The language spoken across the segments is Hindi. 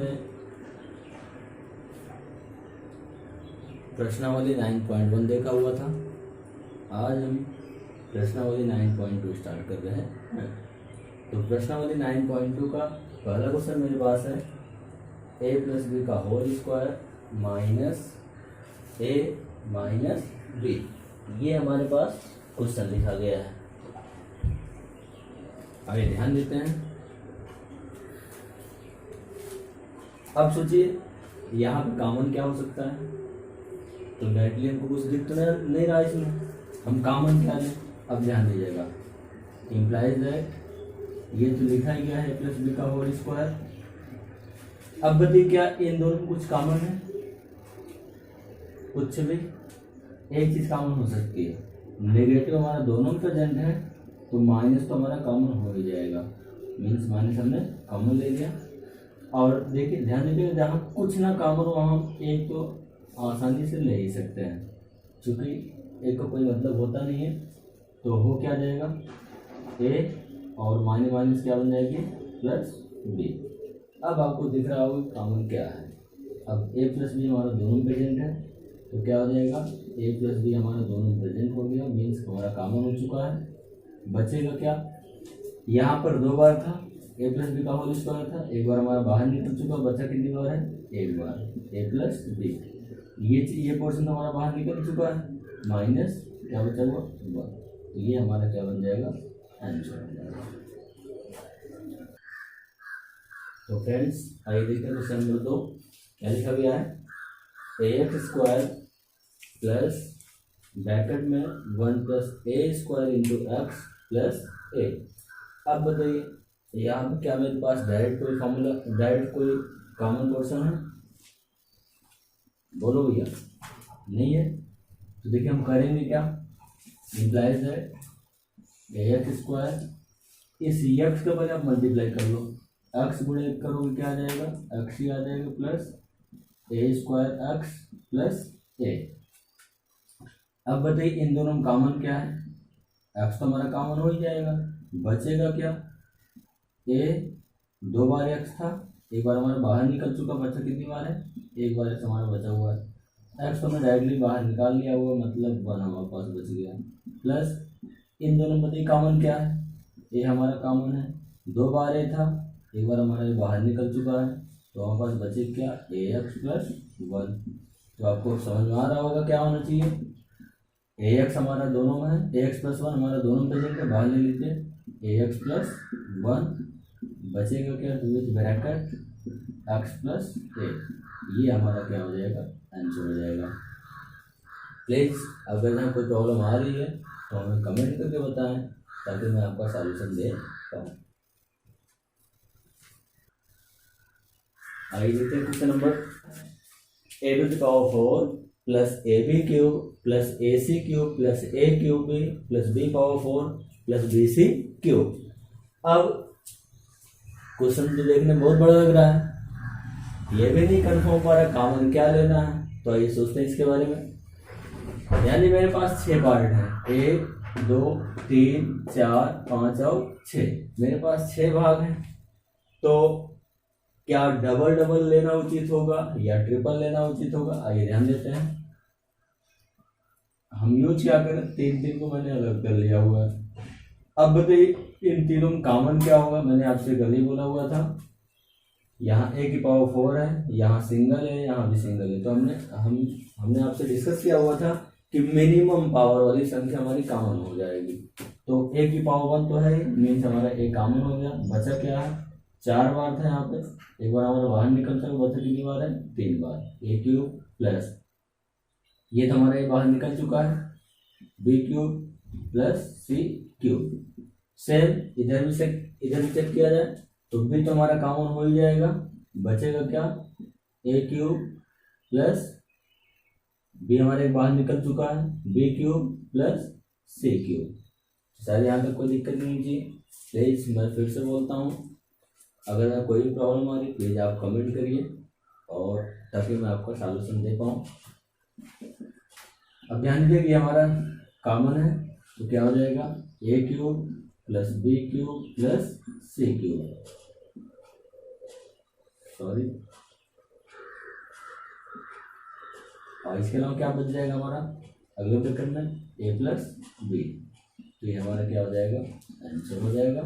हमने प्रश्नावली 9.1 देखा हुआ था। आज हम प्रश्नावली 9.2 स्टार्ट कर रहे हैं। तो प्रश्नावली 9.2 का पहला क्वेश्चन मेरे पास है a प्लस बी का whole square minus a minus B. ये हमारे पास क्वेश्चन लिखा गया है। आगे ध्यान देते हैं। अब सोचिए यहाँ पे कॉमन क्या हो सकता है। तो डायरेक्टली हमको कुछ दिख तो नहीं रहा इसमें, हम कॉमन क्या लें। अब ध्यान दीजिएगा, इम्प्लाइज दैट ये तो लिखा ही गया है प्लस बी का होल स्क्वायर। अब बताइए क्या इन दोनों में कुछ कॉमन है? कुछ भी एक चीज कॉमन हो सकती है। नेगेटिव हमारा दोनों प्रेजेंट है तो माइनस तो हमारा कॉमन हो ही जाएगा। मीन्स माइनस हमने कॉमन ले लिया। और देखिए ध्यान दीजिएगा, जहाँ कुछ ना कॉमन हो वहाँ एक तो आसानी से ले ही सकते हैं, क्योंकि एक का कोई मतलब होता नहीं है। तो हो क्या जाएगा, ए और माइनस माइनस क्या बन जाएगी, प्लस बी। अब आपको दिख रहा होगा कॉमन क्या है। अब ए प्लस बी हमारा दोनों प्रेजेंट है तो क्या हो जाएगा, ए प्लस बी हमारा दोनों प्रेजेंट हो गया, मीन्स हमारा कॉमन हो चुका है। बचेगा क्या, यहाँ पर दो बार था ए प्लस बी का होल स्क्वायर था, एक बार हमारा बाहर निकल चुका, बचा कितनी बार है, एक बार ए प्लस बी। ये पोर्शन हमारा बाहर निकल चुका है, माइनस क्या बचा हुआ 1। तो ये हमारा क्या बन जाएगा, आंसर बन जाएगा। तो फ्रेंड्स आइए देखते हैं क्वेश्चन नंबर 2 क्या लिखा गया है। ax स्क्वायर प्लस ब्रैकेट में 1 plus A square into x plus a. अब बताइए यहाँ पे क्या मेरे पास डायरेक्ट कोई फॉर्मूला, डायरेक्ट कोई कॉमन पोर्शन है? बोलो भैया, नहीं है। तो देखिए हम करेंगे क्या, इम्प्लाइज है एक्स स्क्वायर, इस एक्स के बजाय आप मल्टीप्लाई कर लो, एक्स गुणे करोगे क्या आ जाएगा, एक्स ही आ जाएगा, plus A square x plus a. अब बताइए इन दोनों में कॉमन क्या है, एक्स तो हमारा कॉमन हो ही जाएगा। बचेगा क्या, ए दो बार एक्स था, एक बार हमारा बाहर निकल चुका, बचा कितनी बार है, एक बार एक्स हमारा बचा हुआ है। एक्स तो हमने डायरेक्टली बाहर निकाल लिया हुआ, मतलब 1 हमारे पास बच गया। प्लस इन दोनों में बताइए कॉमन क्या है, ए हमारा कॉमन है, दो बार ए था, एक बार हमारा ये बाहर निकल चुका है, तो हमारे पास बचे क्या, ए एक्स प्लस 1। तो आपको समझ में आ रहा होगा क्या होना चाहिए, ए एक्स हमारा दोनों में है, ए एक्स प्लस 1 हमारा दोनों प्रेजेंट है, बाहर ले लीजिए ए एक्स प्लस 1, बचेगा क्या, two with bracket x plus a. ये हमारा क्या हो जाएगा, आंसर हो जाएगा। प्लीज़ अगर यहाँ कोई प्रॉब्लम आ रही है तो हमें कमेंट करके बताएं, ताकि मैं आपका सॉल्यूशन दे पाऊँ। आइए देखते हैं question number A to the power 4 plus A B cube plus A C cube plus A cube B plus B power 4 plus B C cube. अब क्वेश्चन तो देखने में बहुत बड़ा लग रहा है, ये भी नहीं कंफर्म हो पा रहा कॉमन क्या लेना है। तो आइए सोचते हैं इसके बारे में। यानी मेरे पास 6 पार्ट है, 1 2 3 4 5 और 6, मेरे पास 6 भाग हैं। तो क्या डबल डबल लेना उचित होगा या ट्रिपल लेना उचित होगा, आइए ध्यान देते हैं। हम यूज क्या करें, 3 को मैंने अलग कर लिया हुआ है। अब बताइए इन तीनों में कॉमन क्या होगा, मैंने आपसे कल ही बोला हुआ था, यहाँ ए की पावर 4 है, यहाँ सिंगल है, यहाँ भी सिंगल है। तो हमने आपसे डिस्कस किया हुआ था कि मिनिमम पावर वाली संख्या हमारी कॉमन हो जाएगी। तो ए की पावर 1 तो है, मीन्स हमारा ए कॉमन हो गया। बचा क्या है, 4 बार था यहाँ पे, एक बार हमारा बाहर निकलता है, बचा कितनी बार है, 3 बार। ए क्यूब प्लस ये तो हमारा ए बाहर निकल चुका है, B cube plus c cube. Same इधर भी चेक किया जाए तो भी तो हमारा कॉमन हो ही जाएगा। बचेगा क्या, ए क्यूब प्लस बी हमारे बाहर निकल चुका है, B cube plus c cube. सारे यहाँ तक कोई दिक्कत नहीं होगी। प्लीज मैं फिर से बोलता हूँ, अगर कोई भी प्रॉब्लम आ रही प्लीज आप कमेंट करिए, और ताकि मैं आपका सॉल्यूशन दे पाऊँ। अब ध्यान दीजिए कि हमारा कॉमन है तो क्या हो जाएगा, a cube plus b cube plus c cube. Sorry, और इसके अलावा क्या बच जाएगा हमारा अगले ब्रैकेट में a प्लस बी, तो ये हमारा क्या हो जाएगा, आंसर हो जाएगा।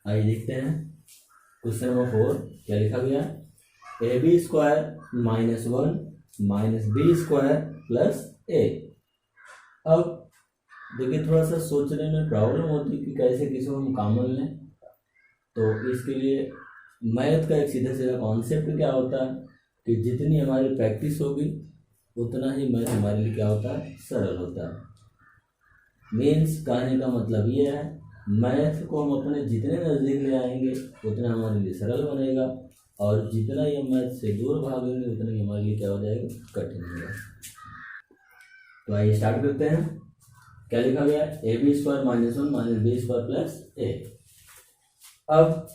आइए देखते हैं क्वेश्चन नंबर 4 क्या लिखा गया, a B square minus 1 minus B square plus a. अब देखिए थोड़ा सा सोचने में प्रॉब्लम होती है कि कैसे किसी को हम कॉमन लें, तो इसके लिए मैथ का एक सीधा सीधा कॉन्सेप्ट क्या होता है कि जितनी हमारी प्रैक्टिस होगी उतना ही मैथ हमारे लिए क्या होता है, सरल होता है। मीन्स कहने का मतलब ये है मैथ को हम अपने जितने नज़दीक ले आएंगे उतना हमारे लिए सरल बनेगा, और जितना ही हम मैथ से दूर भागेंगे उतना ही हमारे लिए क्या हो जाएगा, कठिन होगा। तो आइए स्टार्ट करते हैं। क्या लिखा गया, a B square minus 1 minus B square plus a. अब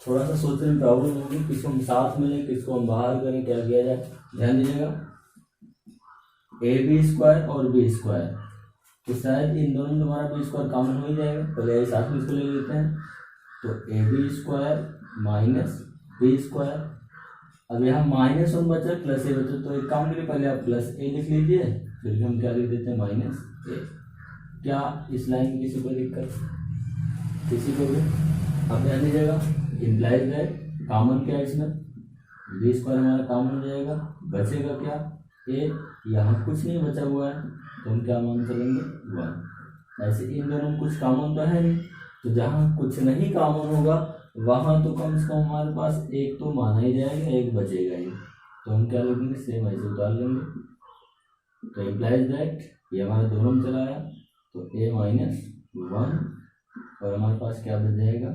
थोड़ा सा सोचने में प्रॉब्लम होगी, किसको हम साथ में लें किसको हम बाहर करें, क्या किया जाए। ध्यान दीजिएगा, ए बी स्क्वायर और बी स्क्वायर, तो शायद इन दोनों में हमारा बी स्क्वायर कॉमन हो ही जाएगा, पहले साथ में इसको ले लेते हैं। तो A B square minus B square, अब यहाँ माइनस 1 बचा प्लस ए बचा, तो एक काम करिए पहले आप प्लस ए लिख लीजिए, फिर हम क्या लिख देते हैं माइनस ए। क्या इस लाइन में किसी को दिक्कत, किसी को भी? अब ध्यान दीजिएगा, इम्प्लाइज दैट कॉमन क्या है इसमें, बी स्क्वायर हमारा कॉमन हो जाएगा, बचेगा क्या ए, यहाँ कुछ नहीं बचा हुआ है तो हम क्या मान चलेंगे 1। ऐसे इन दोनों में कुछ कॉमन तो है नहीं, तो जहाँ कुछ नहीं कॉमन होगा वहाँ तो कम से कम हमारे पास एक तो माना ही जाएगा, एक बचेगा ही, तो हम क्या लिखेंगे सेम ऐसे उतार लेंगे। तो इम्प्लाइज दैट ये हमारे दोनों में चला आया, तो ए माइनस 1 और हमारे पास क्या बच जाएगा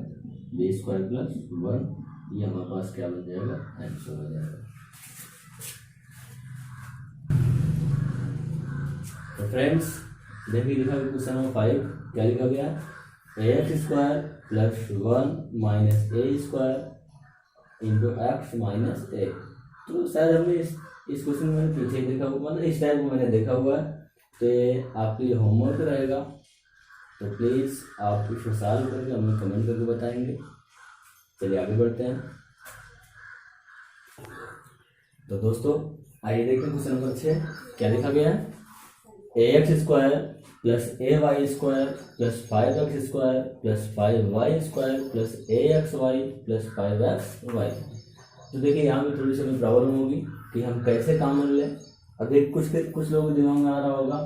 बी स्क्वायर प्लस 1, ये हमारे पास क्या बच जाएगा, आंसर हो जाएगा। तो फ्रेंड्स देखिए लिखा गया क्वेश्चन नंबर 5 क्या लिखा गया, ए एक्स स्क्वायर प्लस 1 माइनस ए स्क्वायर इंटू एक्स माइनस ए। तो शायद हमने इस क्वेश्चन में मैंने पीछे देखा हुआ, मतलब इस टाइप को मैंने देखा हुआ है, तो ये आपके लिए होमवर्क रहेगा, तो प्लीज़ आप इसको सॉल्व करके हमें कमेंट करके बताएंगे। चलिए आगे बढ़ते हैं। तो दोस्तों आइए देखते हैं क्वेश्चन नंबर 6 क्या लिखा गया है, a x square plus a Y square plus 5x square plus 5y square plus a x Y plus 5x Y. तो देखिए यहाँ पे थोड़ी सी हमें प्रॉब्लम होगी कि हम कैसे कॉमन लें। अब देख कुछ लोगों के दिमाग में आ रहा होगा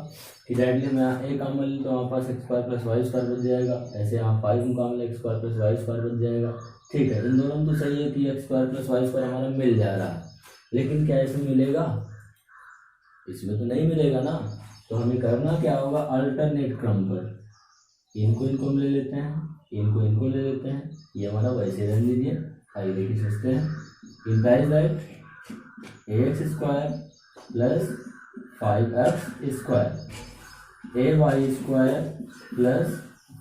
कि डायरेक्टली हम यहाँ ए कॉमन लें तो हमारे पास x square plus Y square बच जाएगा, ऐसे यहाँ 5 में कॉमन लें x square plus Y square बच जाएगा। ठीक है, इन दोनों में तो सही है कि X square plus Y square हमारा मिल जा रहा है, लेकिन क्या इसमें मिलेगा, इसमें तो नहीं मिलेगा ना। तो हमें करना क्या होगा, अल्टरनेट क्रम पर इनको ले लेते हैं, इनको ले लेते हैं, ये हमारा वैसे रहने दीजिए। आइए देखिए सोचते हैं, implies that A x square plus 5x square A Y square plus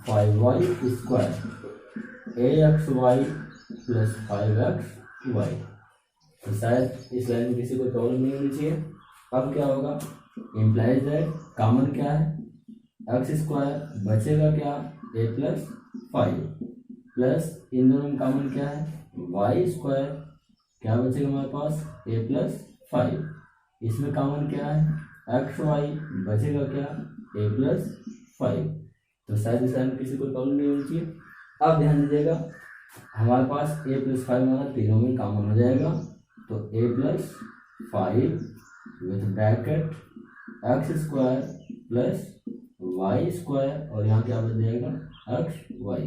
5y square A x Y plus 5x Y. तो शायद इस लाइन में किसी को प्रॉब्लम नहीं होनी चाहिए। अब क्या होगा, इम्प्लाइज दैट कॉमन क्या है एक्स स्क्वायर, बचेगा क्या ए प्लस 5 प्लस इन दोनों में कॉमन क्या है वाई स्क्वायर, क्या बचेगा हमारे पास ए प्लस 5, इसमें कॉमन क्या है एक्स वाई, बचेगा क्या ए प्लस 5। तो शायद इस लाइन में किसी को प्रॉब्लम नहीं होनी चाहिए। अब ध्यान दीजिएगा, हमारे पास ए प्लस 5 हमारा तीनों में कॉमन हो जाएगा, तो a plus 5 with bracket x square plus Y square, और यहाँ क्या बच जाएगा एक्स वाई।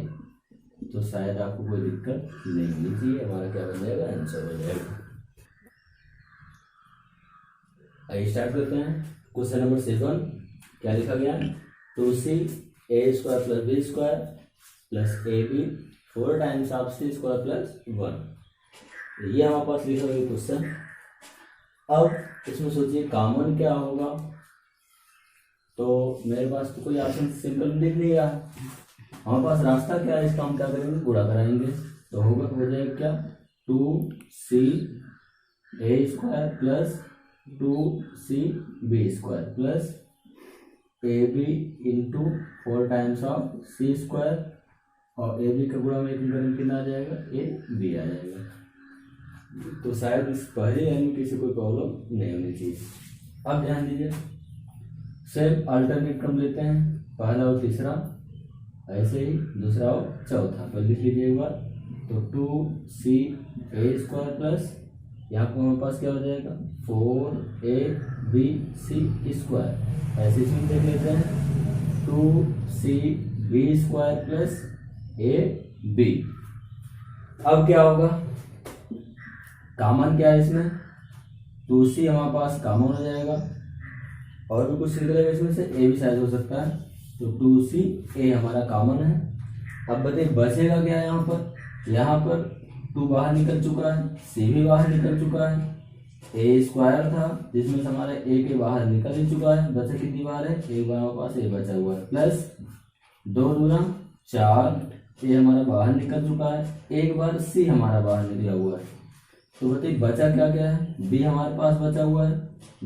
तो शायद आपको कोई दिक्कत नहीं होनी चाहिए, हमारा क्या बन जाएगा आंसर हो जाएगा। आइए स्टार्ट करते हैं क्वेश्चन नंबर 7 क्या लिखा गया, 2c A square plus B square plus A B 4 times of C square plus 1। ये हमारे पास लिखा गया क्वेश्चन। अब इसमें सोचिए कॉमन क्या होगा, तो मेरे पास तो कोई ऑप्शन सिंपल लिख लिया, हमारे पास रास्ता क्या है, इसका हम क्या करेंगे गुणा कराएंगे, तो होगा हो जाएगा क्या 2c A square plus 2c B square plus A B into 4 times of C square और ए बी का गुणा में करेंगे कितना आ जाएगा, ए बी आ जाएगा। तो शायद इस पहले लाइन में किसी कोई प्रॉब्लम नहीं होनी चाहिए। अब ध्यान दीजिए, सेम अल्टरनेट क्रम लेते हैं, पहला और तीसरा, ऐसे ही दूसरा और चौथा। तो लिख लीजिए एक बार, तो 2c² प्लस यहाँ पर हमारे पास क्या हो जाएगा 4abc²। ऐसे इसमें देख लेते हैं 2cb² प्लस ab। अब क्या होगा, कॉमन क्या है इसमें, 2c हमारे पास कॉमन हो जाएगा, और भी कुछ निकलेगा इसमें से, ए भी शायद हो सकता है, तो 2c हमारा कॉमन है। अब बताइए बचेगा क्या है, यहाँ पर 2 बाहर निकल चुका है, c भी बाहर निकल चुका है, a² था जिसमें से हमारा a के बाहर निकल ही चुका है, बचा कितनी बार है, एक बार हमारे पास a बचा हुआ है, प्लस 2 दूना 4, a हमारा बाहर निकल चुका है, एक बार c हमारा बाहर निकला हुआ है। तो बताइए बचा क्या क्या है, b हमारे पास बचा हुआ है,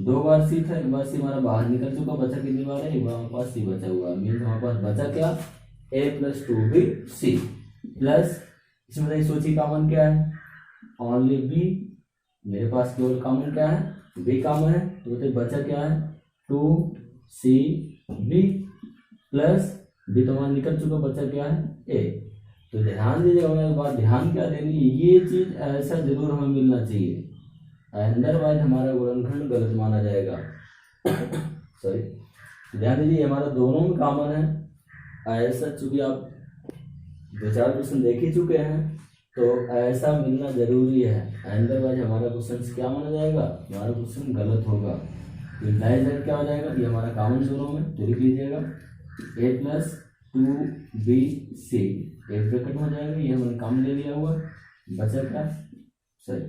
2 बार c था, एक बार c हमारा बाहर निकल चुका, बचा कितनी बार है, एक बार हमारे पास c बचा हुआ है। मीन्स हमारे पास बचा क्या, a + 2bc प्लस इसमें बताइए सोचिए कॉमन क्या है, ओनली b, मेरे पास केवल कॉमन क्या है, b कॉमन है, तो बताइए बचा क्या है 2cb प्लस b तो हमारा निकल चुका, बचा क्या है a। तो ध्यान दीजिएगा, हमें एक बात ध्यान क्या देनी, ये चीज ऐसा जरूर हमें मिलना चाहिए, अदरवाइज हमारा गुणनखंड गलत माना जाएगा। सॉरी, ध्यान दीजिए हमारा दोनों में कॉमन है, ऐसा चूंकि आप 2-4 क्वेश्चन देख ही चुके हैं, तो ऐसा मिलना जरूरी है, अदरवाइज हमारा क्वेश्चन क्या माना जाएगा, हमारा क्वेश्चन गलत होगा। तो डायरेक्ट क्या हो जाएगा, ये हमारा कॉमन दोनों में, तो लिख लीजिएगा a + 2bc, एक ब्रैकेट हो जाएगा, ये हमने कॉमन ले लिया हुआ, बचा क्या, सही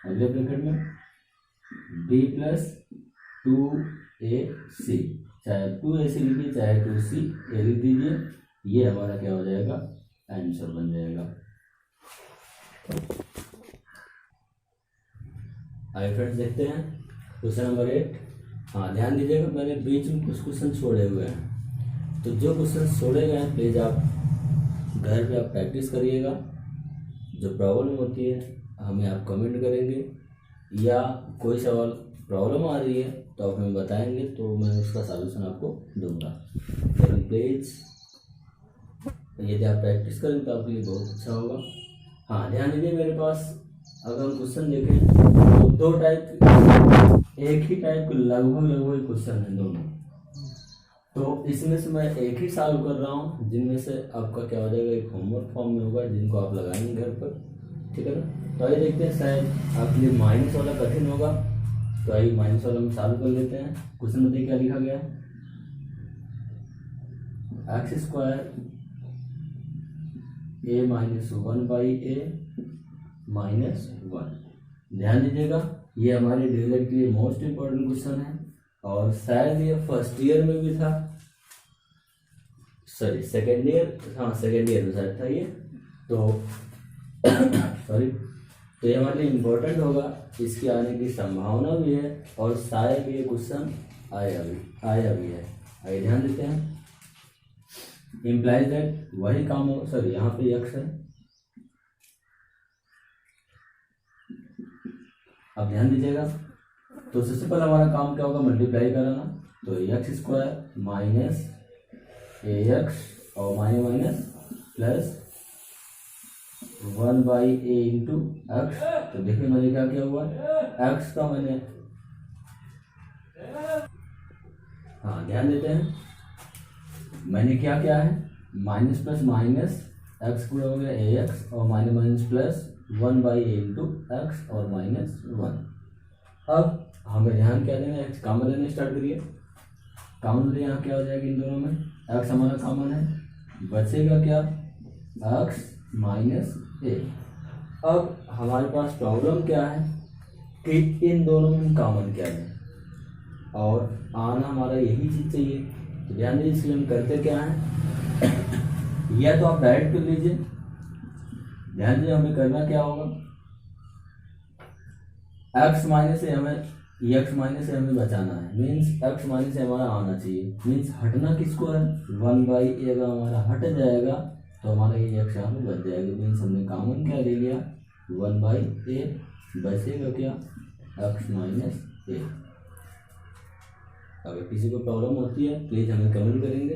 अगले ब्रैकेट में b + 2ac, चाहे 2ac लिखिए चाहे 2c लिख दीजिए, ये हमारा क्या हो जाएगा, आंसर बन जाएगा। आइए फ्रेंड्स देखते हैं क्वेश्चन नंबर 8। हाँ ध्यान दीजिएगा, मैंने बीच में कुछ क्वेश्चन छोड़े हुए हैं, तो जो क्वेश्चन छोड़े गए हैं प्लीज़ आप घर पे आप प्रैक्टिस करिएगा। जो प्रॉब्लम होती है हमें आप कमेंट करेंगे, या कोई सवाल प्रॉब्लम आ रही है तो आप हमें बताएंगे, तो मैं उसका सॉल्यूशन आपको दूंगा। तो प्लीज़ यदि आप प्रैक्टिस करें तो आपके लिए बहुत अच्छा होगा। हाँ ध्यान दीजिए, मेरे पास अगर हम क्वेश्चन देखें तो 2 टाइप, एक ही टाइप के लगभग क्वेश्चन हैं दोनों, तो इसमें से मैं एक ही सॉल्व कर रहा हूँ, जिनमें से आपका क्या हो जाएगा, एक होमवर्क फॉर्म में होगा जिनको आप लगाएंगे घर पर, ठीक है ना। तो आइए देखते हैं, शायद आपके लिए माइनस वाला कठिन होगा, तो आइए माइनस वाला हम सॉल्व कर लेते हैं। क्वेश्चन में देखिए क्या लिखा गया है, x² a - 1/a -1। ध्यान दीजिएगा, ये हमारे डीएलएड के लिए मोस्ट इम्पोर्टेंट क्वेश्चन है, और शायद ये फर्स्ट ईयर में भी था, सॉरी सेकेंड ईयर, हाँ सेकेंड ईयर में शायद था ये, तो सॉरी, तो ये हमारे लिए इम्पोर्टेंट होगा, इसके आने की संभावना भी है, और शायद ये क्वेश्चन आया भी है। आइए ध्यान देते हैं, इम्प्लाइज दैट वही काम हो, सॉरी यहाँ पे x है, अब ध्यान दीजिएगा, तो सबसे पहले हमारा काम क्या होगा, मल्टीप्लाई कराना, तो x² माइनस ax और minus plus 1/a into x। तो देखिए मैंने क्या किया हुआ, x का मैंने, हाँ ध्यान देते हैं, मैंने क्या किया है, माइनस प्लस माइनस x पूरा हो गया ax और minus plus 1/a into x और -1। अब हमें ध्यान क्या देना है, x कॉमन लेने स्टार्ट करिए, कॉमन ले यहाँ क्या हो जाएगा, इन दोनों में x हमारा कॉमन है, बचेगा क्या x - a। अब हमारे पास प्रॉब्लम क्या है कि इन दोनों में कॉमन क्या है, और आना हमारा यही चीज चाहिए। तो ध्यान दीजिए, इसलिए हम करते क्या है, या तो आप डायरेक्ट कर लीजिए, ध्यान दीजिए हमें करना क्या होगा, x - a हमें बचाना है, मीन्स x - a हमारा आना चाहिए, मीन्स हटना किसको है, 1/a अगर हमारा हट जाएगा तो हमारा ये एक्स यहाँ पे बच जाएगा। मीन्स हमने कॉमन क्या ले लिया 1/a, बचेगा क्या x माइनस a। अगर किसी को प्रॉब्लम होती है प्लीज़ हमें कमेंट करेंगे,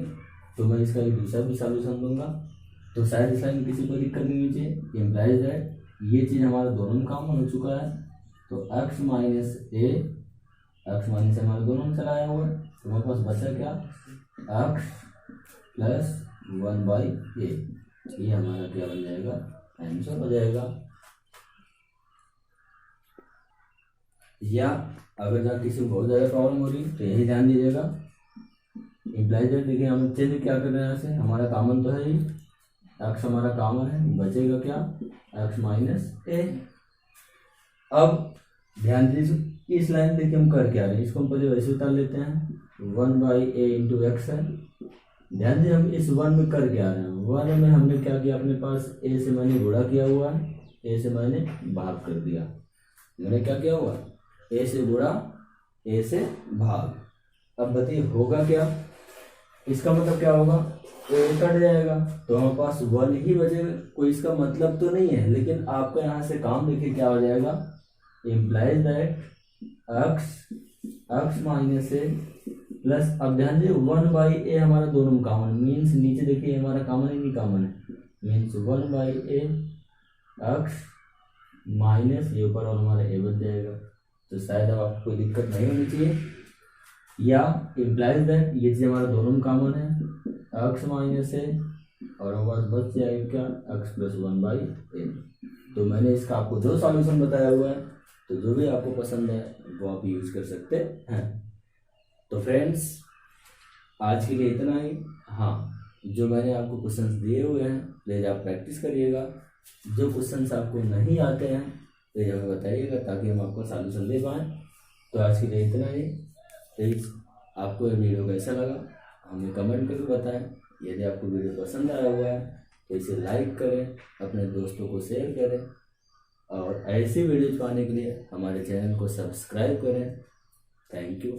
तो मैं इसका एक दूसरा भी सॉल्यूशन दूंगा। तो शायद इस लाइन में किसी को दिक्कत नहीं होनी चाहिए। इम्प्लाइज दैट ये चीज़ हमारा दोनों में कॉमन हो चुका है, तो x minus a, x minus हमारे दोनों में चला आया हुआ है, तो हमारे पास बचा क्या x प्लस 1/a। ये हमारा क्या बन जाएगा आंसर हो जाएगा। या अगर जहाँ किसी को बहुत ज़्यादा प्रॉब्लम हो रही है तो यही ध्यान दीजिएगा। इम्प्लाइज दैट देखिए हम चेंज क्या कर रहे हैं, यहाँ से हमारा कॉमन तो है ही, एक्स हमारा कॉमन है, बचेगा क्या एक्स माइनस ए। अब ध्यान दीजिए इस लाइन देखिए हम कर क्या रहे हैं, इसको हम पहले वैसे उतार लेते हैं 1/a इंटू एक्स है। ध्यान दीजिए हम इस 1 में कर क्या रहे हैं, 1 में हमने क्या किया, अपने पास a से मैंने गुणा किया हुआ है, a से मैंने भाग कर दिया। मैंने क्या किया हुआ a से गुणा a से भाग। अब बताइए होगा क्या, इसका मतलब क्या होगा a कट जाएगा तो हमारे पास 1 ही बचेगा। कोई इसका मतलब तो नहीं है, लेकिन आपका यहाँ से काम देखिए क्या हो जाएगा, implies that x minus A plus, अब ध्यान दीजिए 1/a हमारा दोनों में कॉमन, मीन्स नीचे देखिए हमारा कॉमन ही नहीं कॉमन है, मीन्स 1/a x माइनस ये ऊपर और हमारा a बच जाएगा। तो शायद अब आपको कोई दिक्कत नहीं होनी चाहिए। या इम्प्लाइज दैट ये चीज़ हमारा दोनों में कॉमन है x माइनस ए और हमारे पास बच जाएगा क्या x प्लस 1/a। तो मैंने इसका आपको 2 सॉल्यूशन बताया हुआ है, तो जो भी आपको पसंद है वो आप यूज़ कर सकते हैं। तो फ्रेंड्स आज के लिए इतना ही। हाँ, जो मैंने आपको क्वेश्चंस दिए हुए हैं प्लीज़ आप प्रैक्टिस करिएगा। जो क्वेश्चंस आपको नहीं आते हैं प्लीज़ हमें बताइएगा ताकि हम आपको सॉल्यूशन दे पाएँ। तो आज के लिए इतना ही। प्लीज़ आपको ये वीडियो कैसा लगा हमें कमेंट करके बताएं। यदि आपको वीडियो पसंद आया हुआ है तो इसे लाइक करें, अपने दोस्तों को शेयर करें और ऐसी वीडियोज पाने के लिए हमारे चैनल को सब्सक्राइब करें। Thank you.